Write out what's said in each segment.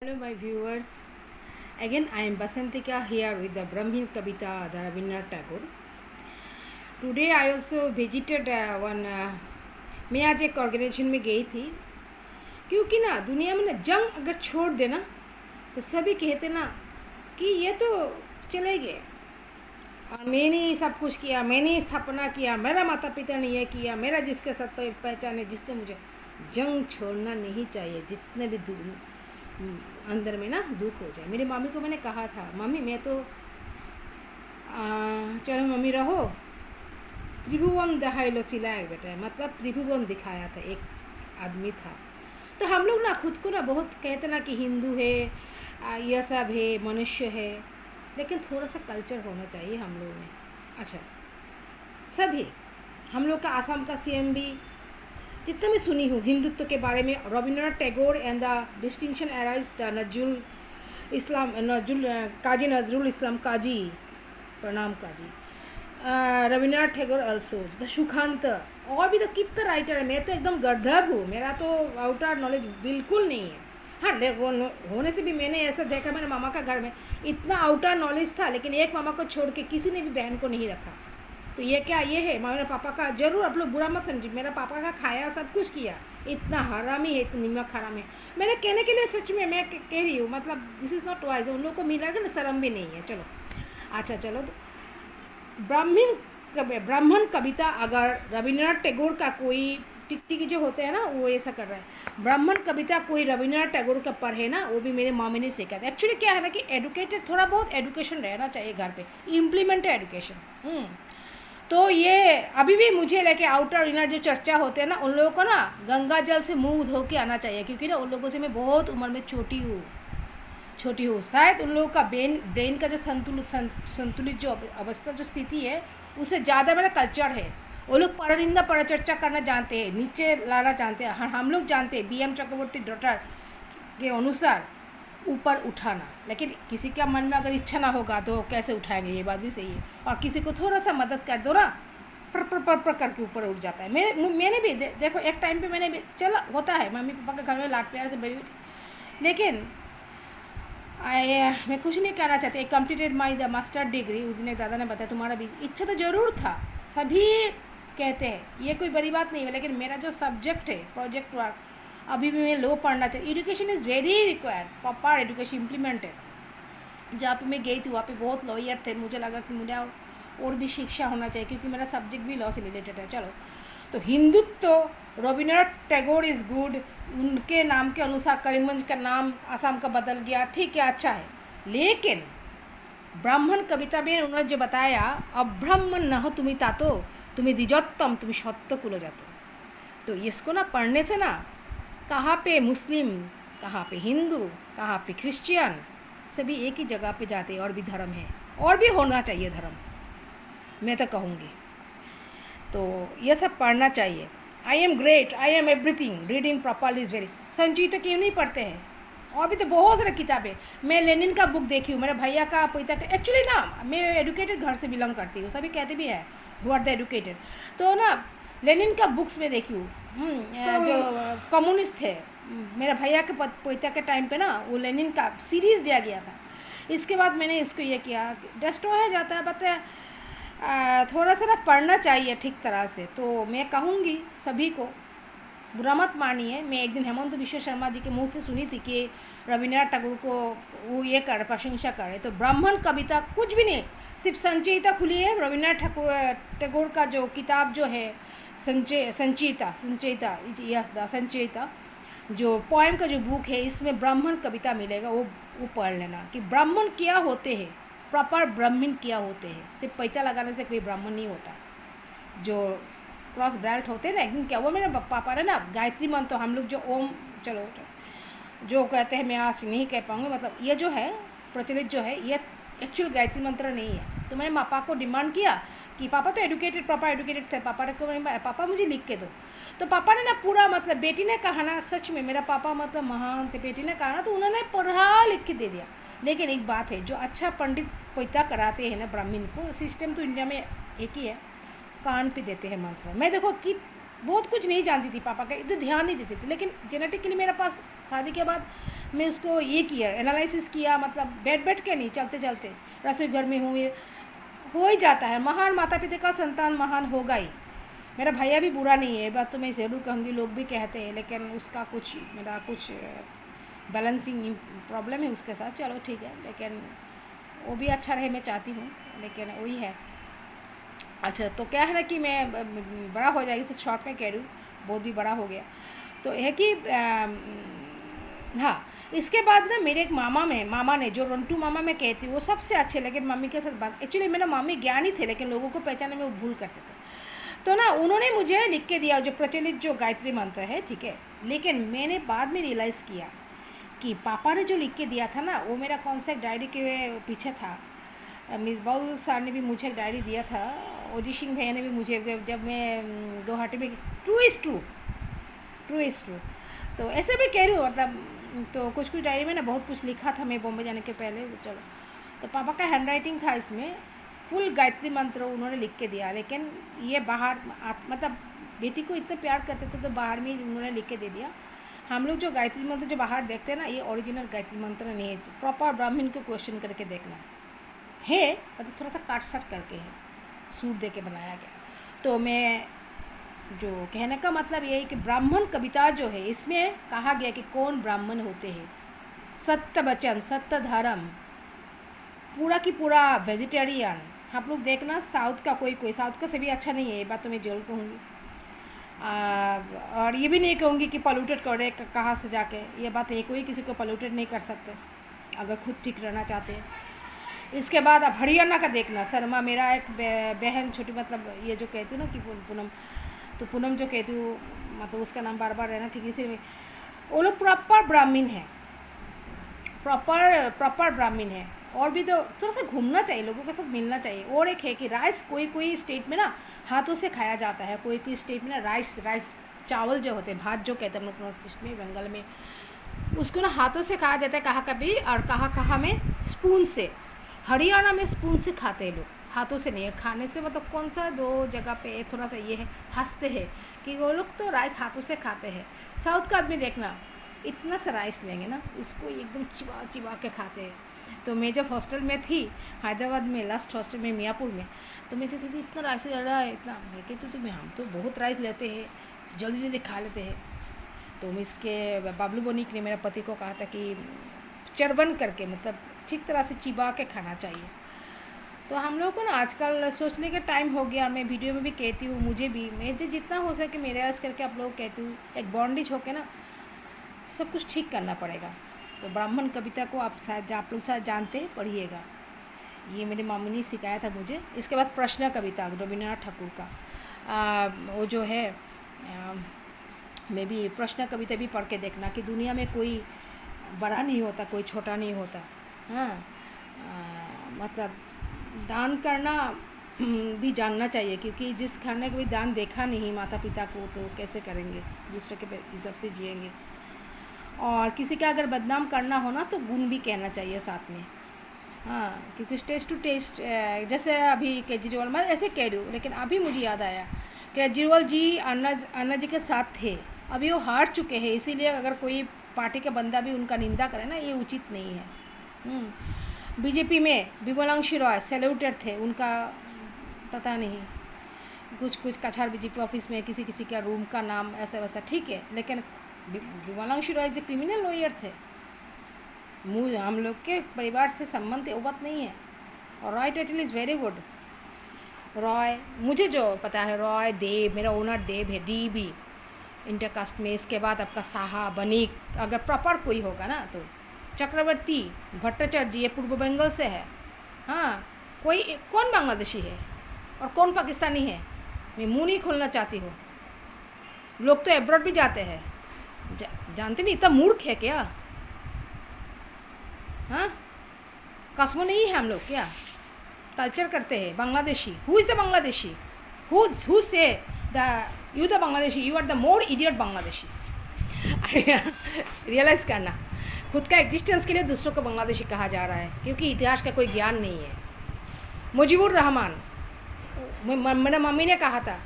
Hello, my viewers. Again, I am Basantika here with the Brahmin Kavita, the Rabindranath Tagore. Today, I also visited one. मैं आज एक organisation में गई थी क्योंकि ना दुनिया में ना जंग अगर छोड़ देना तो सभी कहते ना कि ये तो चले गए, मैंने सब कुछ किया, मैंने स्थापना किया, मेरा माता पिता ने ये किया, मेरा जिसके साथ पहचान है, जिसने मुझे जंग छोड़ना नहीं चाहिए, जितने भी अंदर में ना दुख हो जाए। मेरी मम्मी को मैंने कहा था, मम्मी मैं तो चलो मम्मी रहो, त्रिभुवन दहाइलो सिलाए बेटा, मतलब त्रिभुवन दिखाया था, एक आदमी था। तो हम लोग ना खुद को ना बहुत कहते ना कि हिंदू है, यह सब है, मनुष्य है, लेकिन थोड़ा सा कल्चर होना चाहिए हम लोग में। अच्छा, सभी हम लोग का आसाम का सीएम भी, जितना मैं सुनी हूँ हिंदुत्व के बारे में, Rabindranath Tagore and the distinction arise the Nazrul Islam Kazi Nazrul Islam Kazi, प्रणाम काजी, रविंद्रनाथ टैगोर ऑल्सो द सुखांत, और भी तो कितना राइटर है। मैं तो एकदम गड्ढब हूँ, मेरा तो आउटर नॉलेज बिल्कुल नहीं है। हाँ, होने से भी मैंने ऐसा देखा, मेरे मामा का घर में इतना आउटर नॉलेज था, लेकिन एक मामा को छोड़ के किसी ने भी बहन को नहीं रखा। तो ये क्या ये है मेरे पापा का, जरूर आप लोग बुरा मत समझिए, मेरा पापा का खाया सब कुछ किया, इतना हरामी है, इतना नमक हराम है। मैंने कहने के लिए सच में मैं कह रही हूँ, मतलब दिस इज़ नॉट वाइज, उन लोगों को मिला ना शर्म भी नहीं है। चलो अच्छा, चलो तो ब्राह्मण कविता, अगर रविंद्रनाथ टैगोर का कोई टिकटिकी जो होते हैं ना वो ऐसा कर रहा है, ब्राह्मण कविता कोई रविंद्रनाथ टैगोर का पढ़े ना, वो भी मेरे मामी ने सीखा था। एक्चुअली क्या है ना कि एडुकेटेड, थोड़ा बहुत एडुकेशन रहना चाहिए घर पे, इम्प्लीमेंटेड एडुकेशन। तो ये अभी भी मुझे लेके आउटर इनर जो चर्चा होते हैं ना, उन लोगों को ना गंगा जल से मुंह धो के आना चाहिए, क्योंकि ना उन लोगों से मैं बहुत उम्र में छोटी हूँ। शायद उन लोगों का ब्रेन का जो संतुलित जो अवस्था, जो स्थिति है, उससे ज़्यादा मेरा कल्चर है। वो लोग परनिंदा परचर्चा करना जानते हैं, नीचे लाना जानते हैं। हम लोग जानते हैं BM चक्रवर्ती डॉक्टर के अनुसार ऊपर उठाना, लेकिन किसी का मन में अगर इच्छा ना होगा तो कैसे उठाएंगे, ये बात भी सही है। और किसी को थोड़ा सा मदद कर दो ना, पर करके ऊपर उठ जाता है। मैंने भी देखो, एक टाइम पे मैंने भी, चलो होता है, मम्मी पापा के घर में लाड प्यार से बड़ी, लेकिन मैं कुछ नहीं कहना चाहती। Completed my the master degree, उस दिन दादा ने बताया तुम्हारा भी इच्छा तो ज़रूर था, सभी कहते हैं, ये कोई बड़ी बात नहीं है, लेकिन मेरा जो सब्जेक्ट है प्रोजेक्ट वर्क, अभी भी मैं लो पढ़ना चाहिए। Education is very required, proper education implemented. जहाँ पे मैं गई थी वहाँ पे बहुत लॉयर थे, मुझे लगा कि मुझे और भी शिक्षा होना चाहिए, क्योंकि मेरा सब्जेक्ट भी लॉ से रिलेटेड है। चलो, तो हिंदुत्व रविंद्रनाथ टैगोर इज़ गुड, उनके नाम के अनुसार करीमगंज का नाम आसाम का बदल गया, ठीक है, अच्छा है। लेकिन ब्राह्मण कविता में उन्होंने जो बताया, अब्राह्मण न हो तुम्हें तातो तुम्हें दिजोत्तम तुम्हें सत्य कुलो जातो, तो इसको ना पढ़ने से ना कहाँ पे मुस्लिम, कहाँ पे हिंदू, कहाँ पे क्रिश्चियन, सभी एक ही जगह पे जाते हैं। और भी धर्म है, और भी होना चाहिए धर्म, मैं तो कहूँगी। तो ये सब पढ़ना चाहिए। I am great, I am everything, reading properly is very, संचित तो क्यों नहीं पढ़ते हैं? और भी तो बहुत सारी किताबें, मैं लेनिन का बुक देखी हूँ, मेरे भैया का पिता का। एक्चुअली ना मैं एडुकेटेड घर से बिलोंग करती हूँ, सभी कहते भी है हु आर द एडुकेटेड, तो ना लेनिन का बुक्स में देखी हूँ। जो कम्युनिस्ट थे, मेरे भैया के पिता के टाइम पे ना वो लेनिन का सीरीज़ दिया गया था। इसके बाद मैंने इसको ये किया, डिस्ट्रॉय हो जाता है, बट थोड़ा सा ना पढ़ना चाहिए ठीक तरह से। तो मैं कहूँगी सभी को, बुरा मत मानिए। मैं एक दिन हेमंत विश्व शर्मा जी के मुंह से सुनी थी कि रविंद्रनाथ टैगोर को वो ये कर प्रशंसा करे, तो ब्राह्मण कविता कुछ भी नहीं, सिर्फ संचयिता खुली है। रविंद्रनाथ टैगोर का जो किताब जो है संचयिता, यस द संचयिता, जो पोएम का जो बुक है, इसमें ब्राह्मण कविता मिलेगा, वो पढ़ लेना कि ब्राह्मण क्या होते हैं, प्रॉपर ब्राह्मण क्या होते हैं। सिर्फ पैसा लगाने से कोई ब्राह्मण नहीं होता। जो क्रॉस बेल्ट होते हैं ना, एक दिन क्या हुआ, मेरे पापा ने ना गायत्री मंत्र, हम लोग जो ओम, चलो जो कहते हैं, मैं आज नहीं कह पाऊँगी, मतलब ये जो है प्रचलित जो है, ये एक्चुअल गायत्री मंत्र नहीं है। तो मैंने पापा को डिमांड किया कि पापा तो एडुकेटेड, प्रॉपर एडुकेटेड थे, पापा ने को पापा मुझे लिख के दो। तो पापा ने ना पूरा, मतलब बेटी ने कहा ना, सच में मेरा पापा मतलब महान थे, बेटी ने कहा ना तो उन्होंने पढ़ा लिख के दे दिया। लेकिन एक बात है, जो अच्छा पंडित पैदा कराते हैं ना ब्राह्मण को, सिस्टम तो इंडिया में एक ही है, कान पे देते हैं मंत्र। मैं देखो कि बहुत कुछ नहीं जानती थी पापा का, इतना ध्यान नहीं देती थी। लेकिन जेनेटिकली मेरे पास शादी के बाद मैं उसको ये किया, एनालिसिस किया, मतलब बैठ के नहीं, चलते चलते रसोई घर में हूँ, ये हो ही जाता है। महान माता पिता का संतान महान होगा ही। मेरा भैया भी बुरा नहीं है, ये बात तो मैं ज़रूर कहूँगी, लोग भी कहते हैं, लेकिन उसका कुछ मेरा कुछ बैलेंसिंग प्रॉब्लम है उसके साथ, चलो ठीक है, लेकिन वो भी अच्छा रहे मैं चाहती हूँ, लेकिन वही है। अच्छा, तो क्या है ना कि मैं बड़ा हो जाएगी, इसे शॉर्ट में कह रही हूँ, बहुत भी बड़ा हो गया। तो यह कि हाँ, इसके बाद ना मेरे एक मामा ने जो रंटू मामा मैं कहती हूँ, वो सबसे अच्छे लगे मम्मी के साथ बात। एक्चुअली मेरा मम्मी ज्ञानी थे, लेकिन लोगों को पहचानने में वो भूल करते थे। तो ना उन्होंने मुझे लिख के दिया जो प्रचलित जो गायत्री मंत्र है, ठीक है। लेकिन मैंने बाद में रियलाइज़ किया कि पापा ने जो लिख के दिया था ना, वो मेरा कॉन्सेप्ट डायरी के पीछे था। मिसबाउल सर ने भी मुझे एक डायरी दिया था, ओजी सिंह भैया ने भी मुझे, जब मैं गुवाहाटी में, ट्रू इज़ ट्रू। तो ऐसे भी कह रही हूँ, मतलब तो कुछ डायरी में ना बहुत कुछ लिखा था मैं बॉम्बे जाने के पहले। चलो, तो पापा का हैंड राइटिंग था इसमें, फुल गायत्री मंत्र उन्होंने लिख के दिया। लेकिन ये बाहर मतलब बेटी को इतना प्यार करते थे तो बाहर में उन्होंने लिख के दे दिया। हम लोग जो गायत्री मंत्र जो बाहर देखते हैं ना, ये ओरिजिनल गायत्री मंत्र नहीं है। प्रॉपर ब्राह्मण को क्वेश्चन करके देखना है, मतलब थोड़ा सा काट साट करके है, सूट दे के बनाया गया। तो मैं जो कहने का मतलब ये है कि ब्राह्मण कविता जो है, इसमें कहा गया कि कौन ब्राह्मण होते हैं, सत्य वचन, सत्य धर्म, पूरा की पूरा वेजिटेरियन। आप लोग देखना, साउथ का कोई साउथ का से भी अच्छा नहीं है, ये बात तो मैं जरूर कहूँगी। और ये भी नहीं कहूँगी कि पोल्यूटेड करे कहाँ से जाके, ये बात है, कोई किसी को पोल्यूटेड नहीं कर सकते अगर खुद ठीक रहना चाहते हैं। इसके बाद अब हरियाणा का देखना, शर्मा मेरा एक बहन छोटी, मतलब ये जो कहती हूँ ना कि पूनम, तो पूनम जो कहती हूँ, मतलब उसका नाम बार बार रहना ठीक, इसीलिए वो लोग प्रॉपर ब्राह्मण है, प्रॉपर ब्राह्मण है। और भी तो थोड़ा सा घूमना चाहिए, लोगों के साथ मिलना चाहिए। और एक है कि राइस कोई स्टेट में ना हाथों से खाया जाता है, कोई स्टेट में ना राइस चावल जो होते हैं, भात जो कहते हैं हम लोग नॉर्थ ईस्ट में, बंगाल में, उसको ना हाथों से खाया जाता है, कहाँ कभी और कहाँ में स्पून से। हरियाणा में स्पून से खाते हैं लोग, हाथों से नहीं है। खाने से मतलब कौन सा दो जगह पे थोड़ा सा ये है, हंसते हैं कि वो लोग तो राइस हाथों से खाते हैं। साउथ का आदमी देखना, इतना सा राइस लेंगे ना, उसको एकदम चिबा के खाते हैं। तो मैं जब हॉस्टल में थी हैदराबाद में, लास्ट हॉस्टल में मियाँपुर में, तो मैं कहती थी इतना राइस ले रहा है, इतना। मैं कहती तो हम तो बहुत राइस लेते हैं, जल्दी खा लेते हैं। तो मैं इसके बाबलू बोनिक ने मेरे पति को कहा था कि चरबन करके, मतलब ठीक तरह से चिबा के खाना चाहिए। तो हम लोग को ना आजकल सोचने का टाइम हो गया, और मैं वीडियो में भी कहती हूँ, मुझे भी, मैं जितना हो सके मेरे आस करके आप लोग कहती हूँ, एक बॉन्डिज होके ना सब कुछ ठीक करना पड़ेगा। तो ब्राह्मण कविता को आप लोग शायद जानते हैं, पढ़िएगा, ये मेरी मम्मी ने सिखाया था मुझे। इसके बाद प्रश्न कविता रविन्द्रनाथ ठाकुर का, वो जो है मैं भी प्रश्न कविता भी पढ़ के देखना कि दुनिया में कोई बड़ा नहीं होता, कोई छोटा नहीं होता। हाँ, मतलब दान करना भी जानना चाहिए, क्योंकि जिस घर ने कभी दान देखा नहीं माता पिता को, तो कैसे करेंगे, दूसरे के हिसाब से जिएंगे। और किसी का अगर बदनाम करना हो ना, तो गुण भी कहना चाहिए साथ में। हाँ, क्योंकि टेस्ट टू टेस्ट, जैसे अभी केजरीवाल, मैं ऐसे कह रही हूँ, लेकिन अभी मुझे याद आया केजरीवाल जी अन्ना जी के साथ थे, अभी वो हार चुके हैं, इसीलिए अगर कोई पार्टी का बंदा भी उनका निंदा करे ना, ये उचित नहीं है। बीजेपी में विमलांशी रॉय सैल्यूटेड थे, उनका पता नहीं, कुछ कछार बीजेपी ऑफिस में किसी का रूम का नाम ऐसा वैसा, ठीक है, लेकिन विमलांशी रॉय जो क्रिमिनल लॉयर थे, हम लोग के परिवार से संबंध है, वो बात नहीं है। और Roy title is very good. Roy, मुझे जो पता है, रॉय, देव, मेरा ओनर देव है, DB इंटरकास्ट में। इसके बाद आपका साहा, बनीक, अगर प्रॉपर कोई होगा ना, तो चक्रवर्ती भट्टाचार्य जी, ये पूर्व बंगाल से है। हाँ, कौन बांग्लादेशी है और कौन पाकिस्तानी है, मैं मुँह नहीं खोलना चाहती हूँ। लोग तो एब्रॉड भी जाते हैं, जानते नहीं, इतना मूर्ख है क्या? हाँ, कस्मो नहीं है हम लोग क्या? कल्चर करते हैं Bangladeshi. Who is the Bangladeshi? Who say you the Bangladeshi? You are the more idiot Bangladeshi. Realise करना, खुद का एग्जिस्टेंस के लिए दूसरों को बांग्लादेशी कहा जा रहा है, क्योंकि इतिहास का कोई ज्ञान नहीं है। मुजीबुर रहमान, मेरा मम्मी ने कहा था,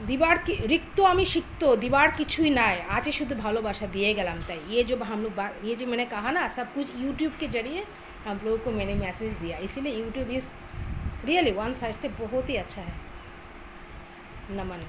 दीवार की रिक्तो आमी सिक्त दीवार किचुई नाय आज शुद्ध भालोबासा दिए गलम ताई ये जो हम लोग ये जो मैंने कहा ना सब कुछ यूट्यूब के जरिए हम लोगों को मैंने मैसेज दिया, इसीलिए YouTube is really one side से बहुत ही अच्छा है। नमन।